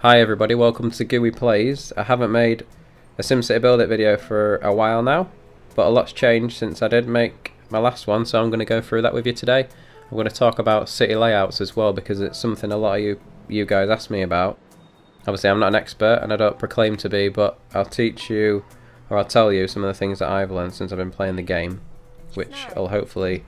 Hi everybody, welcome to Gooey Plays. I haven't made a SimCity BuildIt video for a while now, but a lot's changed since I did make my last one, so I'm going to go through that with you today. I'm going to talk about city layouts as well, because it's something a lot of you guys ask me about. Obviously I'm not an expert and I don't proclaim to be, but I'll teach you, or I'll tell you some of the things that I've learned since I've been playing the game, which will hopefully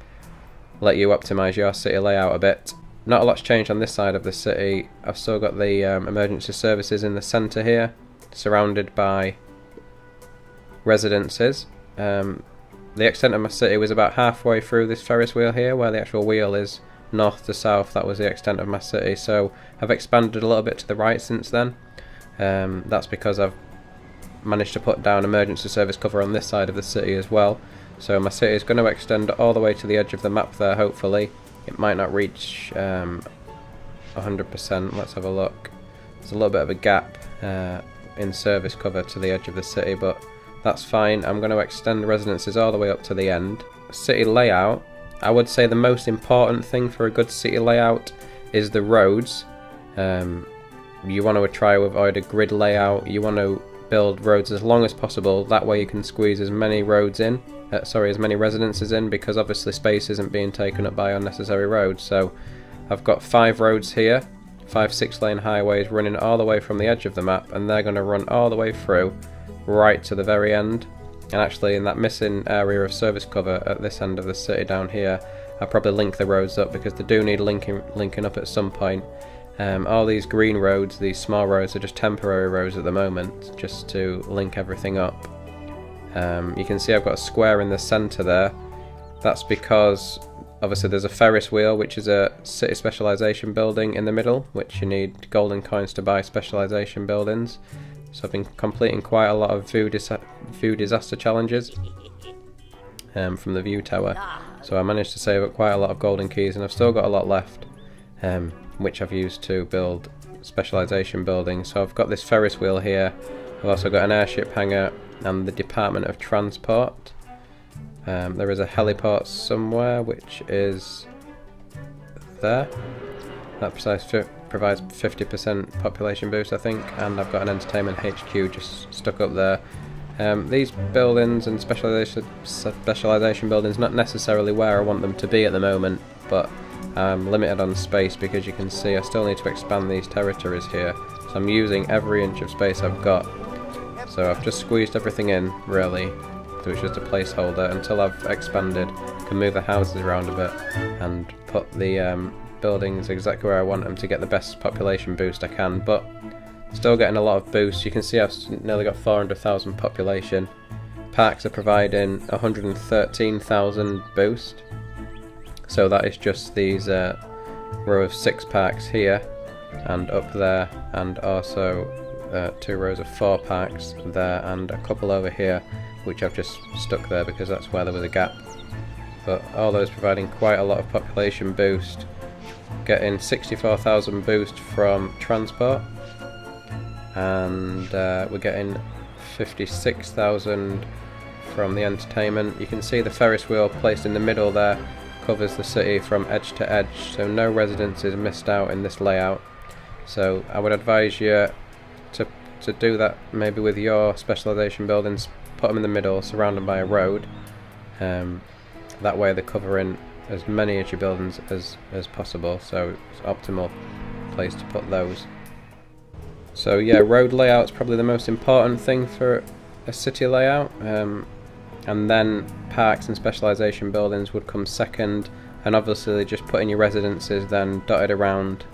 let you optimise your city layout a bit. Not a lot's changed on this side of the city. I've still got the emergency services in the centre here, surrounded by residences. The extent of my city was about halfway through this Ferris wheel here, where the actual wheel is north to south. That was the extent of my city, so I've expanded a little bit to the right since then. That's because I've managed to put down emergency service cover on this side of the city as well. So my city is going to extend all the way to the edge of the map there, hopefully. It might not reach 100%. Let's have a look. There's a little bit of a gap in service cover to the edge of the city, but that's fine. I'm going to extend residences all the way up to the end. City layout, I would say the most important thing for a good city layout is the roads. You want to try to avoid a grid layout. You want to build roads as long as possible. That way you can squeeze as many roads in. As many residences in, because obviously space isn't being taken up by unnecessary roads. So I've got 5 roads here, 5 6-lane highways running all the way from the edge of the map, and they're going to run all the way through right to the very end. And actually in that missing area of service cover at this end of the city down here, I'll probably link the roads up because they do need linking up at some point. All these green roads, these small roads, are just temporary roads at the moment, just to link everything up. You can see I've got a square in the centre there. That's because obviously there's a Ferris wheel, which is a city specialization building in the middle, which you need golden coins to buy specialization buildings. So I've been completing quite a lot of view disaster challenges from the view tower. So I managed to save up quite a lot of golden keys, and I've still got a lot left, which I've used to build specialization buildings. So I've got this Ferris wheel here. I've also got an airship hangar and the Department of Transport. There is a heliport somewhere, which is there. That provides 50% population boost, I think, and I've got an entertainment HQ just stuck up there. These buildings and specialization buildings, not necessarily where I want them to be at the moment, but I'm limited on space because you can see I still need to expand these territories here. So I'm using every inch of space I've got. So I've just squeezed everything in, really. So it's just a placeholder until I've expanded. I can move the houses around a bit and put the buildings exactly where I want them to get the best population boost I can, but still getting a lot of boosts. You can see I've nearly got 400,000 population. Parks are providing 113,000 boost. So that is just these row of 6 parks here and up there, and also 2 rows of 4 parks there, and a couple over here which I've just stuck there because that's where there was a gap. But all those providing quite a lot of population boost. Getting 64,000 boost from transport, and we're getting 56,000 from the entertainment. You can see the Ferris wheel placed in the middle there covers the city from edge to edge, so no residences missed out in this layout. So I would advise you to do that maybe with your specialization buildings. Put them in the middle, surrounded by a road. That way they're covering as many of your buildings as possible, so it's an optimal place to put those. So yeah, road layout is probably the most important thing for a city layout, and then parks and specialization buildings would come second, and obviously just putting your residences then dotted around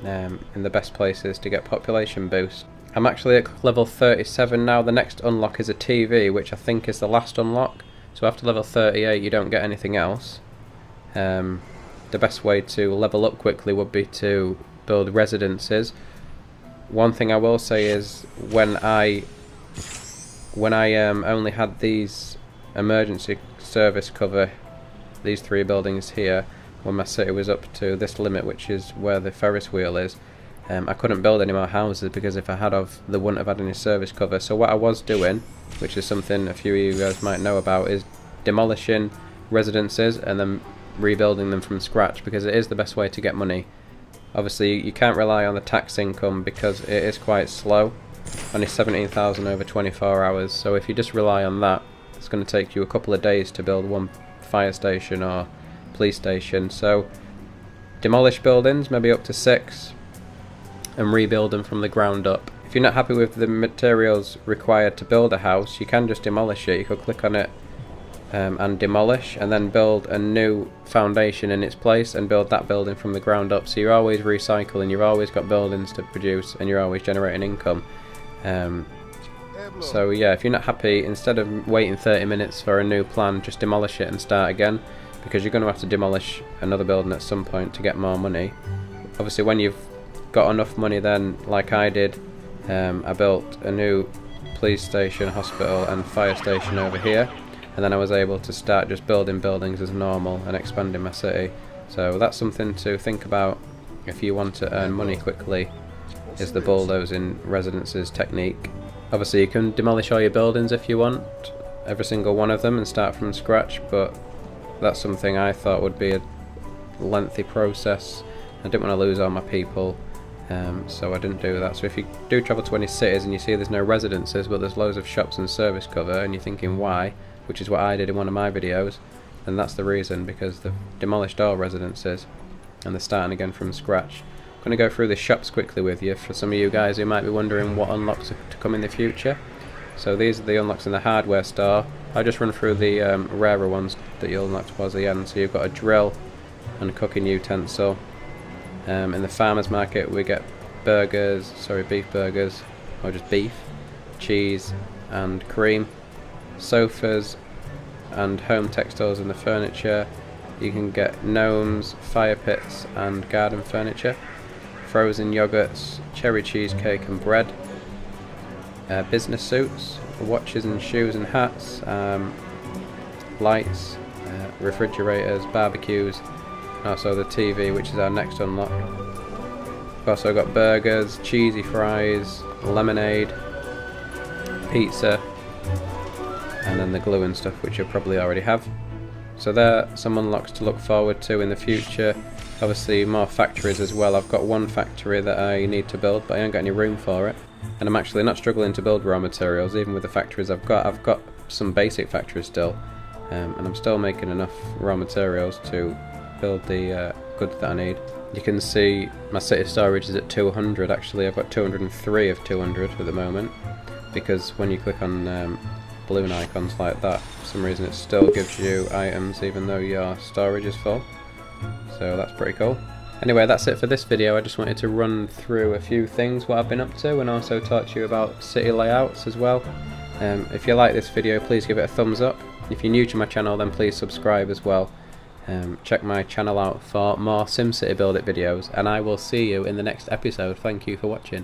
in the best places to get population boost. I'm actually at level 37 now. The next unlock is a TV, which I think is the last unlock. So after level 38 you don't get anything else. The best way to level up quickly would be to build residences. One thing I will say is when I only had these emergency service cover, these 3 buildings here, when my city was up to this limit, which is where the Ferris wheel is, I couldn't build any more houses because if I had they wouldn't have had any service cover. So what I was doing, which is something a few of you guys might know about, is demolishing residences and then rebuilding them from scratch, because it is the best way to get money. Obviously you can't rely on the tax income because it is quite slow, only 17,000 over 24 hours, so if you just rely on that, it's going to take you a couple of days to build one fire station or police station. So demolish buildings, maybe up to 6, and rebuild them from the ground up. If you're not happy with the materials required to build a house, you can just demolish it. You could click on it and demolish, and then build a new foundation in its place and build that building from the ground up. So you're always recycling, you've always got buildings to produce, and you're always generating income. So yeah, if you're not happy, instead of waiting 30 minutes for a new plan, just demolish it and start again, because you're going to have to demolish another building at some point to get more money. Obviously when you've got enough money, then like I did, I built a new police station, hospital and fire station over here, and then I was able to start just building buildings as normal and expanding my city. So that's something to think about if you want to earn money quickly, is the bulldozing residences technique. Obviously you can demolish all your buildings if you want, every single one of them, and start from scratch, but that's something I thought would be a lengthy process. I didn't want to lose all my people, so I didn't do that. So if you do travel to any cities and you see there's no residences but there's loads of shops and service cover, and you're thinking why, which is what I did in one of my videos, then that's the reason, because they've demolished all residences and they're starting again from scratch. I'm going to go through the shops quickly with you for some of you guys who might be wondering what unlocks are to come in the future. So these are the unlocks in the hardware store. I'll just run through the rarer ones that you'll unlock towards the end. So you've got a drill and a cooking utensil. In the farmer's market we get beef burgers, or just beef, cheese and cream, sofas and home textiles in the furniture. You can get gnomes, fire pits and garden furniture, frozen yogurts, cherry cheesecake and bread, business suits, watches and shoes and hats, lights, refrigerators, barbecues, and also the TV, which is our next unlock. We've also got burgers, cheesy fries, lemonade, pizza, and then the glue and stuff, which you'll probably already have. So there are some unlocks to look forward to in the future. Obviously more factories as well. I've got one factory that I need to build, but I haven't got any room for it, and I'm actually not struggling to build raw materials even with the factories I've got. I've got some basic factories still, and I'm still making enough raw materials to build the goods that I need. You can see my city storage is at 200. Actually I've got 203 of 200 at the moment, because when you click on balloon icons like that, for some reason it still gives you items even though your storage is full. So that's pretty cool. Anyway, that's it for this video. I just wanted to run through a few things what I've been up to, and also talk to you about city layouts as well. If you like this video, please give it a thumbs up. If you're new to my channel, then please subscribe as well. Check my channel out for more SimCity BuildIt videos, and I will see you in the next episode. Thank you for watching.